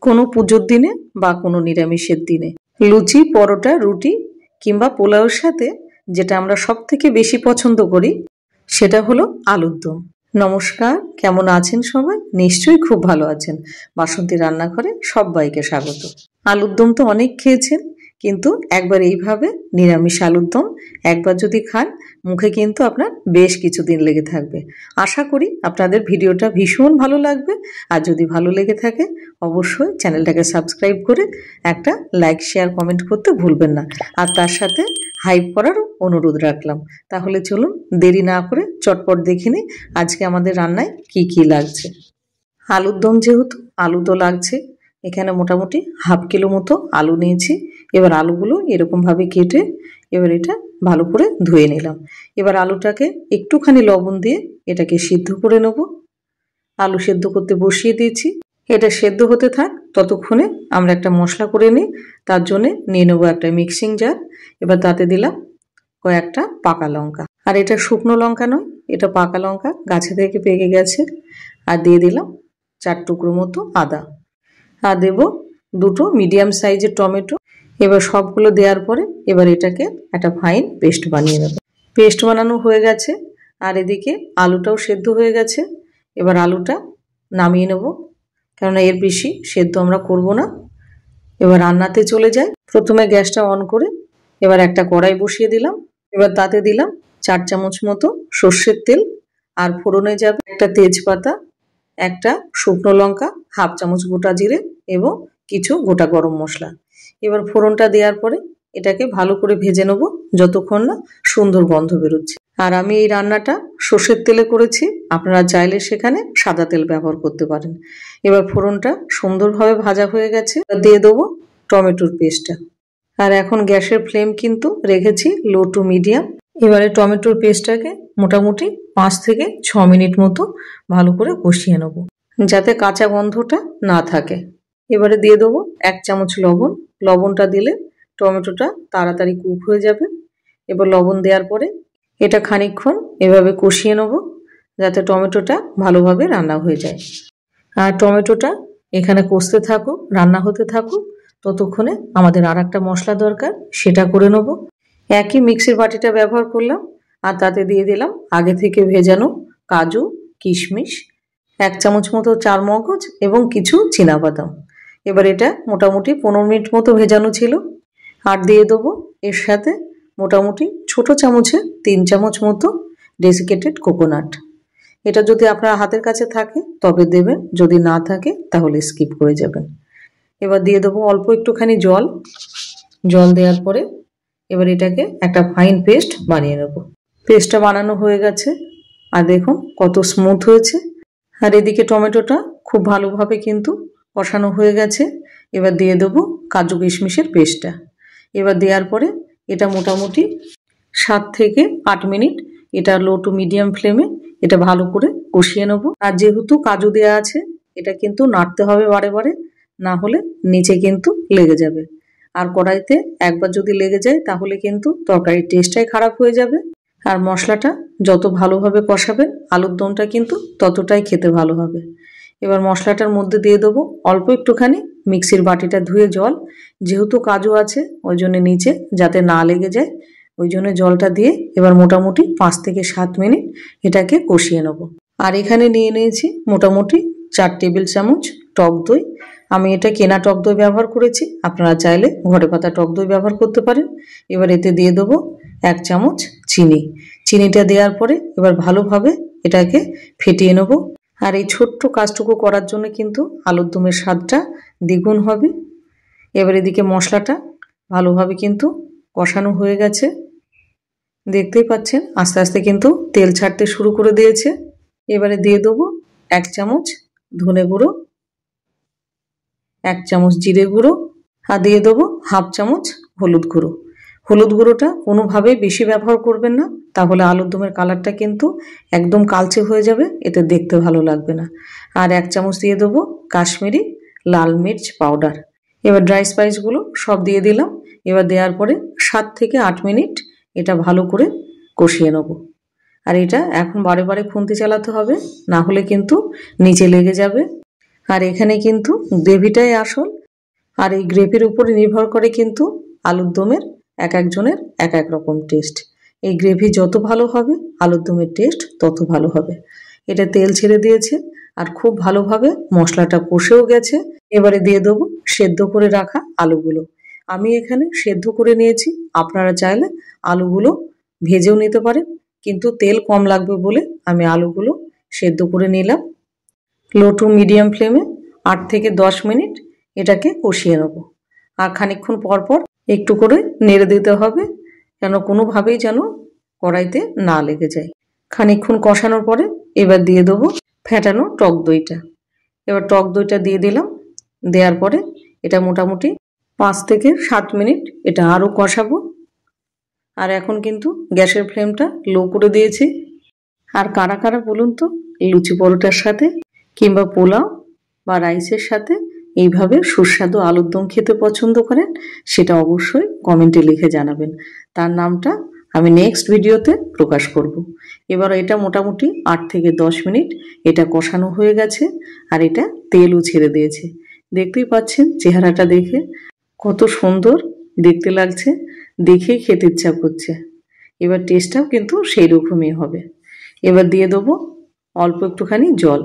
কোনো পুজোর দিনে বা কোনো নিরামিষের দিনে লুচি, পরোটা, রুটি কিংবা পোলাওর সাথে যেটা আমরা সব থেকে বেশি পছন্দ করি সেটা হলো আলুর দম। নমস্কার, কেমন আছেন সবাই? নিশ্চয়ই খুব ভালো আছেন। বাসন্তী রান্নাঘরে সবাইকে স্বাগত। আলুর দম তো অনেক খেয়েছেন, কিন্তু একবার এইভাবে নিরামিষ আলুর দম একবার যদি খান, মুখে কিন্তু আপনার বেশ কিছুদিন লেগে থাকবে। আশা করি আপনাদের ভিডিওটা ভীষণ ভালো লাগবে। আর যদি ভালো লেগে থাকে অবশ্যই চ্যানেলটাকে সাবস্ক্রাইব করে একটা লাইক, শেয়ার, কমেন্ট করতে ভুলবেন না। আর তার সাথে হাইপ করারও অনুরোধ রাখলাম। তাহলে চলুন দেরি না করে চটপট দেখে নিই আজকে আমাদের রান্নায় কি কি লাগছে। আলুর দম যেহেতু আলু তো লাগছে, এখানে মোটামুটি হাফ কিলো মতো আলু নিয়েছি। এবার আলুগুলো এরকমভাবে কেটে এবার এটা ভালো করে ধুয়ে নিলাম। এবার আলুটাকে একটুখানি লবণ দিয়ে এটাকে সিদ্ধ করে নেব। আলু সেদ্ধ করতে বসিয়ে দিয়েছি, এটা সেদ্ধ হতে থাক। ততক্ষণে আমরা একটা মশলা করে নিই। তার জন্যে নিয়ে নেবো একটা মিক্সিং জার। এবার তাতে দিলাম কয়েকটা পাকা লঙ্কা, আর এটা শুকনো লঙ্কা নয়, এটা পাকা লঙ্কা, গাছে থেকে পেকে গেছে। আর দিয়ে দিলাম 4 টুকরো মতো আদা, আর দেবো 2টো মিডিয়াম সাইজের টমেটো। এবার সবগুলো দেওয়ার পরে এবার এটাকে একটা ফাইন পেস্ট বানিয়ে নেব। পেস্ট বানানো হয়ে গেছে, আর এদিকে আলুটাও সেদ্ধ হয়ে গেছে। এবার আলুটা নামিয়ে নেব, কেননা এর বেশি সেদ্ধ আমরা করব না। এবার রান্নাতে চলে যাই। প্রথমে গ্যাসটা অন করে এবার একটা কড়াই বসিয়ে দিলাম। এবার তাতে দিলাম 4 চামচ মতো সর্ষের তেল, আর ফোড়নে যাবে একটা তেজপাতা, একটা শুকনো লঙ্কা, হাফ চামচ গোটা জিরে এবং কিছু গোটা গরম মশলা। এবার ফোড়নটা দেওয়ার পরে এটাকে ভালো করে ভেজে নেব যতক্ষণ না সুন্দর গন্ধ বেরোচ্ছে। আর আমি এই রান্নাটা সর্ষের তেলে করেছি, আপনারা চাইলে সেখানে সাদা তেল ব্যবহার করতে পারেন। এবার ফোড়নটা সুন্দরভাবে ভাজা হয়ে গেছে, দিয়ে দেবো টমেটোর পেস্টটা। আর এখন গ্যাসের ফ্লেম কিন্তু রেখেছি লো টু মিডিয়াম। এবারে টমেটোর পেস্টটাকে মোটামুটি 5 থেকে 6 মিনিট মতো ভালো করে কষিয়ে নেব, যাতে কাঁচা গন্ধটা না থাকে। এবারে দিয়ে দেবো 1 চামচ লবণ। লবণটা দিলে টমেটোটা তাড়াতাড়ি কুক হয়ে যাবে। এবার লবণ দেওয়ার পরে এটা খানিকক্ষণ এভাবে কষিয়ে নেব, যাতে টমেটোটা ভালোভাবে রান্না হয়ে যায়। আর টমেটোটা এখানে কষতে থাকুক, রান্না হতে থাকুক, ততক্ষণে আমাদের আর একটা মশলা দরকার, সেটা করে নেব। একই মিক্সির বাটিটা ব্যবহার করলাম, আর তাতে দিয়ে দিলাম আগে থেকে ভেজানো কাজু, কিশমিশ, 1 চামচ মতো চারমগজ এবং কিছু চীনাবাদাম। এবার এটা মোটামুটি 15 মিনিট মতো ভেজানো ছিল। আর দিয়ে দেবো এর সাথে মোটামুটি ছোট চামচে 3 চামচ মতো ডেসিকেটেড কোকোনাট। এটা যদি আপনার হাতের কাছে থাকে তবে দেবেন, যদি না থাকে তাহলে স্কিপ করে যাবেন। এবার দিয়ে দেবো অল্প একটুখানি জল। জল দেওয়ার পরে এবার এটাকে একটা ফাইন পেস্ট বানিয়ে নেব। পেস্টটা বানানো হয়ে গেছে, আর দেখুন কত স্মুথ হয়েছে। আর এদিকে টমেটোটা খুব ভালোভাবে কিন্তু কষানো হয়ে গেছে। এবার দিয়ে দেবো কাজু কিশমিশের পেস্টটা। এবার দেওয়ার পরে এটা মোটামুটি 7 থেকে 8 মিনিট এটা লো টু মিডিয়াম ফ্লেমে এটা ভালো করে কষিয়ে নেব। আর যেহেতু কাজু দেওয়া আছে, এটা কিন্তু নাড়তে হবে বারে বারে, না হলে নিচে কিন্তু লেগে যাবে। আর কড়াইতে একবার যদি লেগে যায় তাহলে কিন্তু তরকারির টেস্টটাই খারাপ হয়ে যাবে। আর মশলাটা যত ভালোভাবে কষাবেন আলুর দমটা কিন্তু ততটাই খেতে ভালো হবে। এবার মশলাটার মধ্যে দিয়ে দেবো অল্প একটুখানি মিক্সির বাটিটা ধুয়ে জল। যেহেতু কাজু আছে ওই জন্য নিচে যাতে না লেগে যায়, ওই জন্য জলটা দিয়ে এবার মোটামুটি 5 থেকে 7 মিনিট এটাকে কষিয়ে নেব। আর এখানে নিয়ে নিয়েছি মোটামুটি 4 টেবিল চামচ টক দই। আমি এটা কেনা টক দই ব্যবহার করেছি, আপনারা চাইলে ঘরে পাতা টক দই ব্যবহার করতে পারেন। এবার এতে দিয়ে দেবো 1 চামচ চিনি। চিনিটা দেওয়ার পরে এবার ভালোভাবে এটাকে ফেটিয়ে নেব। আর এই ছোট্ট কাজটুকু করার জন্য কিন্তু আলুর দমের স্বাদটা দ্বিগুণ হবে। এবার এদিকে মশলাটা ভালোভাবে কিন্তু কষানো হয়ে গেছে, দেখতেই পাচ্ছেন আস্তে আস্তে কিন্তু তেল ছাড়তে শুরু করে দিয়েছে। এবারে দিয়ে দেবো 1 চামচ ধনে গুঁড়ো, 1 চামচ জিরে গুঁড়ো, আর দিয়ে দেবো হাফ চামচ হলুদ গুঁড়ো। হলুদ গুঁড়োটা কোনোভাবেই বেশি ব্যবহার করবেন না, তাহলে আলুর দমের কালারটা কিন্তু একদম কালচে হয়ে যাবে, এতে দেখতে ভালো লাগবে না। আর 1 চামচ দিয়ে দেবো কাশ্মীরি লাল মির্চ পাউডার। এবার ড্রাই স্পাইসগুলো সব দিয়ে দিলাম। এবার দেওয়ার পরে 7 থেকে 8 মিনিট এটা ভালো করে কষিয়ে নেব। আর এটা এখন বারে বারে খুন্তি চালাতে হবে, না হলে কিন্তু নিচে লেগে যাবে। আর এখানে কিন্তু গ্রেভিটাই আসল। আর এই গ্রেভির উপরে নির্ভর করে কিন্তু আলুর দমের এক একজনের এক এক রকম টেস্ট। এই গ্রেভি যত ভালো হবে আলুর দমের টেস্ট তত ভালো হবে। এটা তেল ছেড়ে দিয়েছে আর খুব ভালোভাবে মশলাটা কষেও গেছে। এবারে দিয়ে দেবো সেদ্ধ করে রাখা আলুগুলো। আমি এখানে সেদ্ধ করে নিয়েছি, আপনারা চাইলে আলুগুলো ভেজেও নিতে পারেন, কিন্তু তেল কম লাগবে বলে আমি আলুগুলো সেদ্ধ করে নিলাম। লো টু মিডিয়াম ফ্লেমে 8 থেকে 10 মিনিট এটাকে কষিয়ে নেব। আর খানিকক্ষণ পর পর একটু করে নেড়ে দিতে হবে, যেন কোনোভাবেই যেন কড়াইতে না লেগে যায়। খানিকক্ষণ কষানোর পরে এবার দিয়ে দেবো ফেটানো টক দইটা। এবার টক দইটা দিয়ে দিলাম। দেওয়ার পরে এটা মোটামুটি 5 থেকে 7 মিনিট এটা আরও কষাবো। আর এখন কিন্তু গ্যাসের ফ্লেমটা লো করে দিয়েছি। আর কারা কারা বলুন তো লুচি পরোটার সাথে কিংবা পোলাও বা রাইসের সাথে এইভাবে সুস্বাদু আলুর দম খেতে পছন্দ করেন, সেটা অবশ্যই কমেন্টে লিখে জানাবেন। তার নামটা আমি নেক্সট ভিডিওতে প্রকাশ করব। এবার এটা মোটামুটি 8 থেকে 10 মিনিট এটা কষানো হয়ে গেছে আর এটা তেলও ছেড়ে দিয়েছে। দেখতেই পাচ্ছেন চেহারাটা দেখে কত সুন্দর দেখতে লাগছে, দেখেই খেতে ইচ্ছা করছে। এবার টেস্টটাও কিন্তু সেই রকমই হবে। এবার দিয়ে দেবো অল্প একটুখানি জল।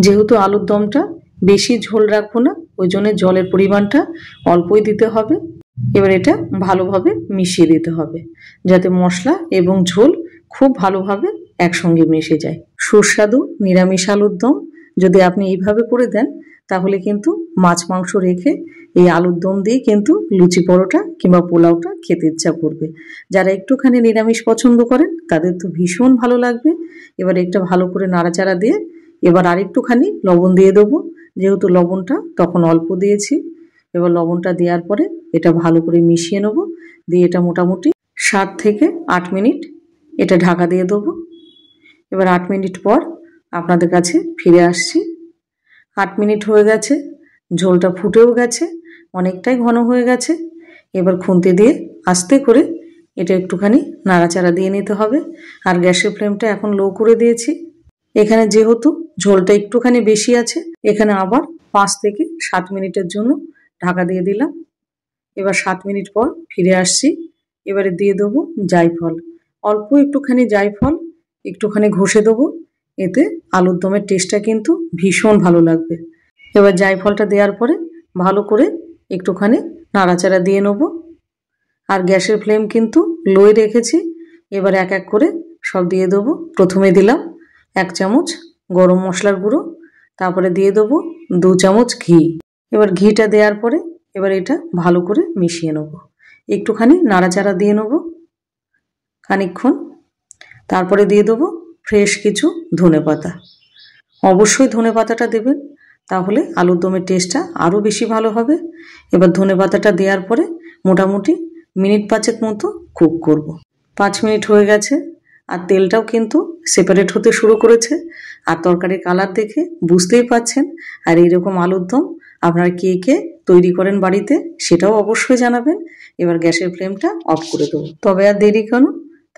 যেহেতু আলুর দমটা বেশি ঝোল রাখবো না, ওই জন্য জলের পরিমাণটা অল্পই দিতে হবে। এবার এটা ভালোভাবে মিশিয়ে দিতে হবে, যাতে মশলা এবং ঝোল খুব ভালোভাবে একসঙ্গে মিশে যায়। সুস্বাদু নিরামিষ আলুর দম যদি আপনি এইভাবে করে দেন, তাহলে কিন্তু মাছ মাংস রেখে এই আলুর দম দিয়ে কিন্তু লুচি পরোটা কিংবা পোলাওটা খেতে ইচ্ছা করবে। যারা একটুখানি নিরামিষ পছন্দ করেন তাদের তো ভীষণ ভালো লাগবে। এবার একটা ভালো করে নাড়াচাড়া দিয়ে এবার আরেকটুখানি লবণ দিয়ে দেবো, যেহেতু লবণটা তখন অল্প দিয়েছি। এবার লবণটা দেওয়ার পরে এটা ভালো করে মিশিয়ে নেব। দিয়ে এটা মোটামুটি 7 থেকে 8 মিনিট এটা ঢাকা দিয়ে দেবো। এবার 8 মিনিট পর আপনাদের কাছে ফিরে আসছি। 8 মিনিট হয়ে গেছে, ঝোলটা ফুটেও গেছে, অনেকটাই ঘন হয়ে গেছে। এবার খুন্তি দিয়ে আস্তে করে এটা একটুখানি নাড়াচাড়া দিয়ে নিতে হবে। আর গ্যাসের ফ্লেমটা এখন লো করে দিয়েছি। এখানে যেহেতু ঝোলটা একটুখানি বেশি আছে, এখানে আবার 5 থেকে 7 মিনিটের জন্য ঢাকা দিয়ে দিলাম। এবার 7 মিনিট পর ফিরে আসছি। এবারে দিয়ে দেবো জায়ফল, অল্প একটুখানি জায়ফল একটুখানি ঘষে দেবো, এতে আলুর দমের টেস্টটা কিন্তু ভীষণ ভালো লাগবে। এবার জায়ফলটা দেওয়ার পরে ভালো করে একটুখানি নাড়াচাড়া দিয়ে নেব। আর গ্যাসের ফ্লেম কিন্তু লোয় রেখেছি। এবার এক এক করে সব দিয়ে দেবো। প্রথমে দিলাম 1 চামচ গরম মশলার গুঁড়ো, তারপরে দিয়ে দেবো 2 চামচ ঘি। এবার ঘিটা দেওয়ার পরে এবার এটা ভালো করে মিশিয়ে নেব, একটুখানি নাড়াচাড়া দিয়ে নেব খানিকক্ষণ। তারপরে দিয়ে দেবো ফ্রেশ কিছু ধনেপাতা। অবশ্যই ধনেপাতাটা দেবেন, তাহলে আলুর দমের টেস্টটা আরও বেশি ভালো হবে। এবার ধনেপাতাটা দেওয়ার পরে মোটামুটি মিনিট 5 মতো কুক করব। 5 মিনিট হয়ে গেছে আর তেলটাও কিন্তু সেপারেট হতে শুরু করেছে। আর তরকারির কালার দেখে বুঝতেই পাচ্ছেন। আর এইরকম আলুর দম আপনারা কে কে তৈরি করেন বাড়িতে সেটাও অবশ্যই জানাবেন। এবার গ্যাসের ফ্লেমটা অফ করে দেবো। তবে আর দেরি কেন,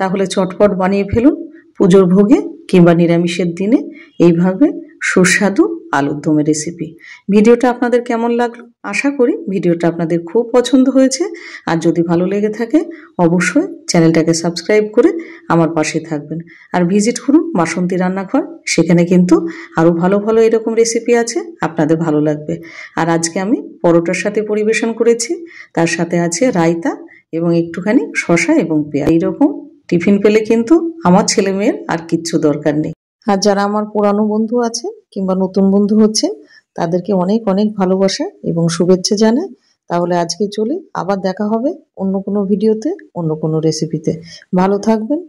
তাহলে চটপট বানিয়ে ফেলুন পুজোর ভোগে কিংবা নিরামিষের দিনে এইভাবে সুস্বাদু আলুর দমের রেসিপি। ভিডিওটা আপনাদের কেমন লাগলো? আশা করি ভিডিওটা আপনাদের খুব পছন্দ হয়েছে। আর যদি ভালো লেগে থাকে অবশ্যই চ্যানেলটাকে সাবস্ক্রাইব করে আমার পাশে থাকবেন। আর ভিজিট করুন বাসন্তী রান্নাঘর, সেখানে কিন্তু আরও ভালো ভালো এরকম রেসিপি আছে, আপনাদের ভালো লাগবে। আর আজকে আমি পরোটার সাথে পরিবেশন করেছি, তার সাথে আছে রায়তা এবং একটুখানি শসা এবং পেঁয়াজ। এইরকম টিফিন পেলে কিন্তু আমার ছেলে মেয়ের আর কিচ্ছু দরকার নেই। আর যারা আমার পুরানো বন্ধু আছে কিংবা নতুন বন্ধু হচ্ছে, তাদেরকে অনেক অনেক ভালোবাসা এবং শুভেচ্ছা জানাই। তাহলে আজকে চলি, আবার দেখা হবে অন্য কোনো ভিডিওতে, অন্য কোনো রেসিপিতে। ভালো থাকবেন,